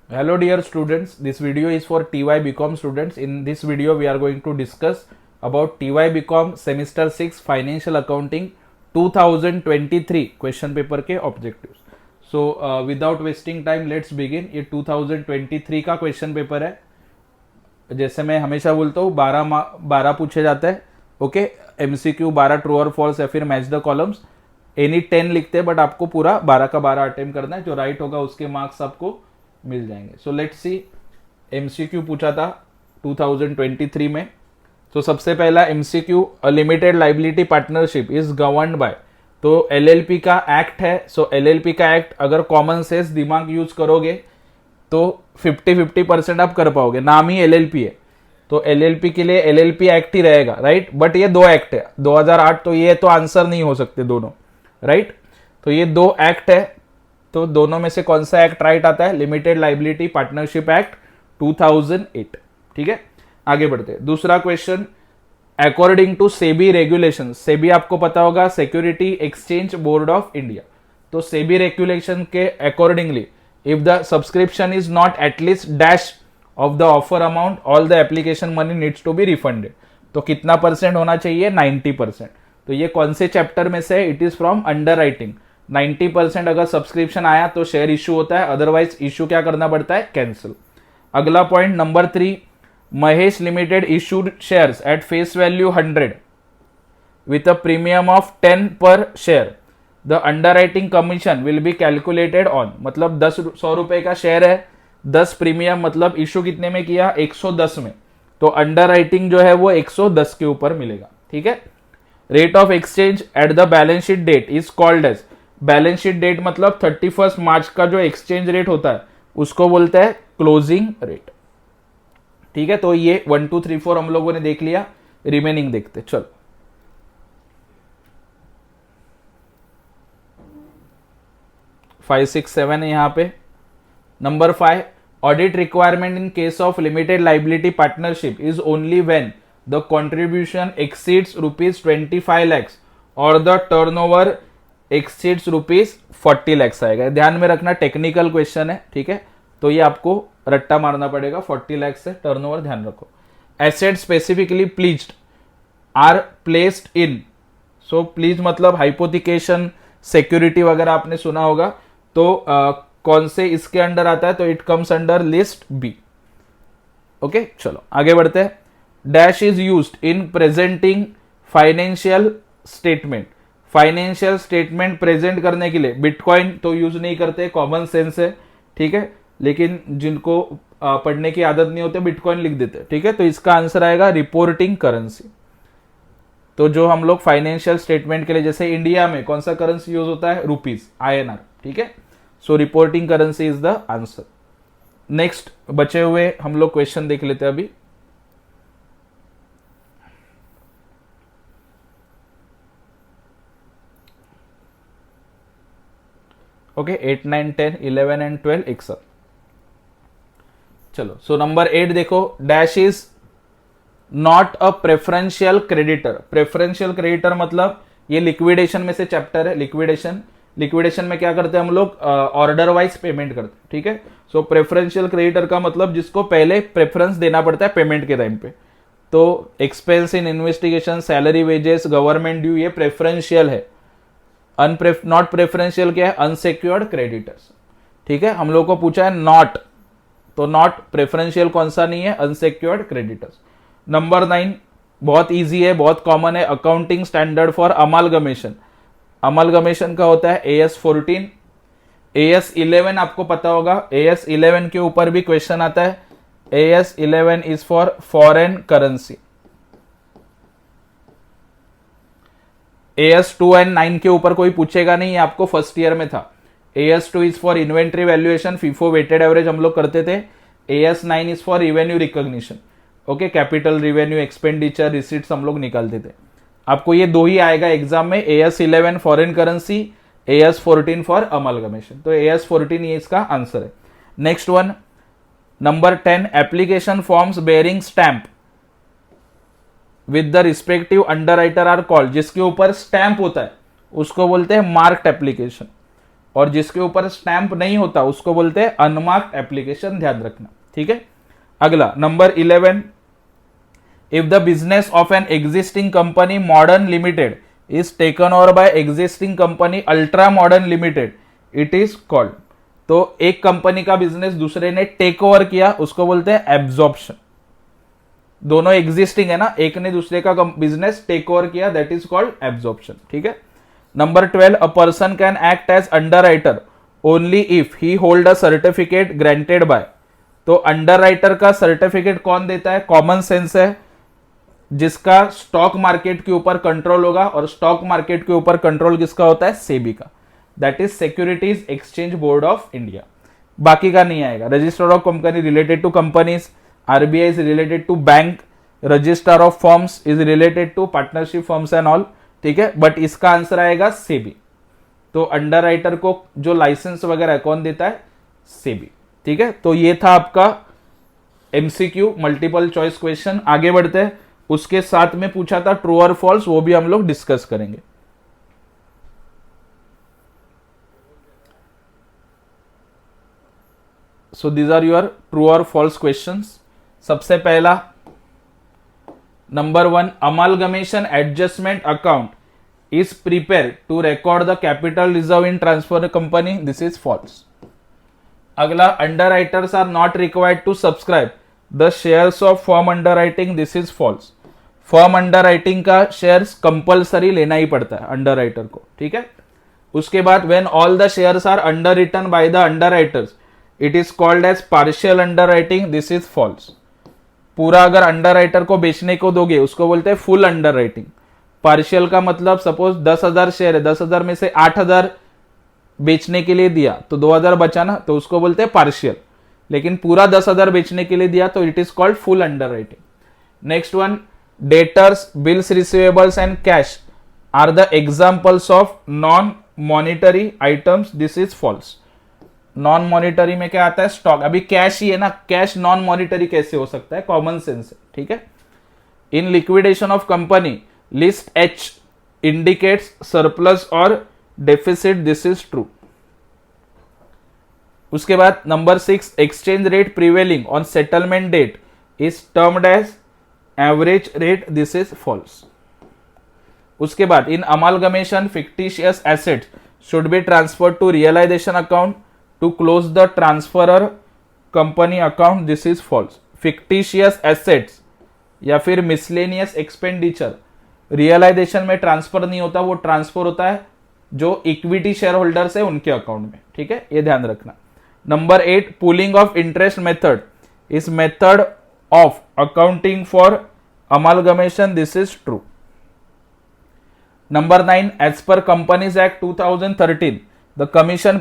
Hello dear students, this video is for TY BCom students. In this video we are going to discuss about TY BCom semester 6 financial accounting 2023 question paper के objectives. So without wasting time let's begin. ये 2023 का question paper है. जैसे मैं हमेशा बोलता हूँ 12 पूछे जाते हैं. ओके, MCQ 12 ट्रू और फॉल्स या फिर मैच द कॉलम्स. एनी 10 लिखते हैं बट आपको पूरा 12 का 12 अटेम्प्ट करना है. जो राइट होगा उसके मार्क्स आपको मिल जाएंगे. So let's see. MCQ पूछा था 2023 में. तो सबसे पहला MCQ, a limited liability partnership is governed bye. तो LLP का एक्ट है. सो LLP का एक्ट अगर कॉमन सेंस दिमाग यूज करोगे तो 50-50% आप कर पाओगे. नाम ही LLP है तो LLP के लिए LLP एक्ट ही रहेगा, राइट. बट ये दो एक्ट है 2008, तो ये तो आंसर नहीं हो सकते दोनों, राइट. तो ये दो एक्ट है, तो दोनों में से कौन सा एक्ट राइट आता है? Limited liability partnership act 2008. ठीक है, आगे बढ़ते हैं. दूसरा question, according to SEBI regulation. SEBI आपको पता होगा, security exchange board of India. तो सेबी रेगुलेशन के accordingly if the subscription is not at least dash of the offer amount all the application money needs to be refunded. तो कितना percent होना चाहिए? 90%. तो ये कौन से चैप्टर में से? It is from under writing. 90% अगर सब्सक्रिप्शन आया तो शेयर इशू होता है, अदरवाइज इशू क्या करना पड़ता है? कैंसिल. अगला point number 3, Mahesh limited issued shares at face value 100 with a premium of 10 पर share. The under writing commission will be calculated on. मतलब 100 रुपए का शेयर है, 10 प्रीमियम, मतलब इशू कितने में किया? 110 में. तो अंडर राइटिंग जो है वो 110 के ऊपर मिलेगा. ठीक है. Rate of exchange at the balance sheet date is called as. Balance sheet date मतलब 31 मार्च का जो एक्सचेंज रेट होता है उसको बोलते हैं क्लोजिंग रेट. ठीक है, तो ये 1 2 3 4 हम लोगों ने देख लिया. रिमेनिंग देखते चलो. फाइव सिक्स सेवन है यहाँ पे. Number 5, audit requirement in case of limited liability partnership is only when the contribution exceeds ₹25 lakhs और द टर्नओवर एक्सीड्स ₹40 lakhs आएगा. ध्यान में रखना, टेक्निकल क्वेश्चन है. ठीक है, तो ये आपको रट्टा मारना पड़ेगा. 40 lakhs से टर्नओवर ध्यान रखो. Asset specifically pledged are placed in. So pledge मतलब हाइपोथिकेशन, सिक्योरिटी वगैरह आपने सुना होगा. तो कौन से इसके अंडर आता है? तो it comes under list B. Okay, चलो आगे बढ़ते हैं. Dash is used in presenting financial statement. Financial statement present करने के लिए बिटकॉइन तो यूज नहीं करते, कॉमन सेंस है. ठीक है, लेकिन जिनको पढ़ने की आदत नहीं होती बिटकॉइन लिख देते. ठीक है, तो इसका आंसर आएगा रिपोर्टिंग करेंसी. तो जो हम लोग फाइनेंशियल स्टेटमेंट के लिए, जैसे इंडिया में कौन सा करेंसी यूज होता है? Rupees, INR. ठीक है, so reporting currency is the answer. Next बचे हुए हम लोग क्वेश्चन देख लेते हैं अभी. ओके, 8 9 10 11 एंड 12 एक साथ. चलो, सो नंबर 8 देखो. Dash is not a preferential creditor. Preferential creditor मतलब ये लिक्विडेशन में से चैप्टर है. लिक्विडेशन में क्या करते हैं हम लोग? ऑर्डर वाइज पेमेंट करते हैं. ठीक है, सो प्रेफरेंशियल क्रेडिटर का मतलब जिसको पहले प्रेफरेंस देना पड़ता है पेमेंट के टाइम पे. तो एक्सपेंस इन investigation, salary, wages, government due, ये प्रेफरेंशियल है. नॉट प्रेफरेंशियल क्या है? Unsecured creditors. ठीक है, हम लोग को पूछा है नॉट, तो नॉट प्रेफरेंशियल कौन सा नहीं है? Unsecured creditors. नंबर 9 बहुत इजी है, बहुत कॉमन है. Accounting standard for amalgamation. Amalgamation का होता है AS14. AS11 आपको पता होगा. AS11 के ऊपर भी क्वेश्चन आता है. AS11 is for foreign currency. AS2 and 9 के ऊपर कोई पूछेगा नहीं, आपको फर्स्ट ईयर में था. AS2 is for inventory valuation, FIFO weighted average हम लोग करते थे. AS9 is for revenue recognition. Okay, capital, revenue, expenditure, receipts हम लोग निकालते थे. आपको ये दो ही आएगा एग्जाम में. AS11 foreign currency, AS14 for amalgamation. तो AS14 ये इसका आंसर है. Next one, number 10, application forms bearing stamp with the respective under writer are called. जिसके ऊपर स्टैंप होता है उसको बोलते हैं मार्क्ड एप्लीकेशन. और जिसके ऊपर स्टैंप नहीं होता उसको बोलते हैं अनमार्क्ड एप्लीकेशन, ध्यान रखना, ठीक है। अगला number 11, if the business of an existing company modern limited is taken over by existing company ultra modern limited, it is called. तो एक कंपनी का बिजनेस दूसरे ने टेक ओवर किया, उसको बोलते हैं एब्जॉर्प्शन। दोनों एग्जिस्टिंग है ना, एक ने दूसरे का बिजनेस टेक ओवर किया, दैट इज कॉल्ड एब्जॉर्प्शन, ठीक है। Number 12, a person can act as underwriter only if he hold a certificate granted by. तो अंडरराइटर का सर्टिफिकेट कौन देता है? कॉमन सेंस है, जिसका स्टॉक मार्केट के ऊपर कंट्रोल होगा, और स्टॉक मार्केट के ऊपर कंट्रोल किसका होता है? सेबी का, that is securities exchange board of India. बाकी का नहीं आएगा। Register of company related to companies, RBI is related to bank, register of firms is related to partnership firms and all, ठीक है। बट इसका आंसर आएगा सेबी। तो अंडरराइटर को जो लाइसेंस वगैरह कौन देता है? सेबी, ठीक है। तो ये था आपका एमसीक्यू मल्टीपल चॉइस क्वेश्चन। आगे बढ़ते हैं, उसके साथ में पूछा था ट्रू और फॉल्स, वो भी हम लोग डिस्कस करेंगे। So these are your true और फॉल्स क्वेश्चंस। सबसे पहला number 1, amalgamation adjustment account is prepared to record the capital reserve in transfer company, this is false. अगला, underwriters are not required to subscribe the shares of firm underwriting, this is false. Firm underwriting का shares compulsory लेना ही पड़ता है underwriter को, ठीक है। उसके बाद when all the shares are underwritten by the underwriters it is called as partial underwriting, this is false. पूरा अगर अंडरराइटर को बेचने को दोगे उसको बोलते हैं फुल अंडरराइटिंग। पार्शियल का मतलब सपोज 10,000 शेयर है, 10,000 में से 8,000 बेचने के लिए दिया तो 2,000 बचा ना, तो उसको बोलते हैं पार्शियल। लेकिन पूरा 10,000 बेचने के लिए दिया तो it is called full underwriting. Next one, debtors, bills receivables and cash are the examples of non monetary items, this is false. Non monetary में क्या आता है? स्टॉक। अभी कैश ही है ना, कैश नॉन मॉनिटरी कैसे हो सकता है? कॉमन सेंस है, ठीक है। In liquidation of company list H indicates surplus और डेफिसिट, दिस इज ट्रू। उसके बाद number 6, exchange rate prevailing on settlement date is termed as average rate, this is false. उसके बाद in amalgamation fictitious assets should be transferred to realisation account to close the transferor company account, this is false. Fictitious assets या फिर miscellaneous expenditure realisation में transfer नहीं होता, वो transfer होता है जो इक्विटी शेयर होल्डर्स है उनके अकाउंट में, ठीक है, ये ध्यान रखना। Number 8, pooling of interest method is method of accounting for amalgamation, this is true. Number 9, as per companies act 2013 the commission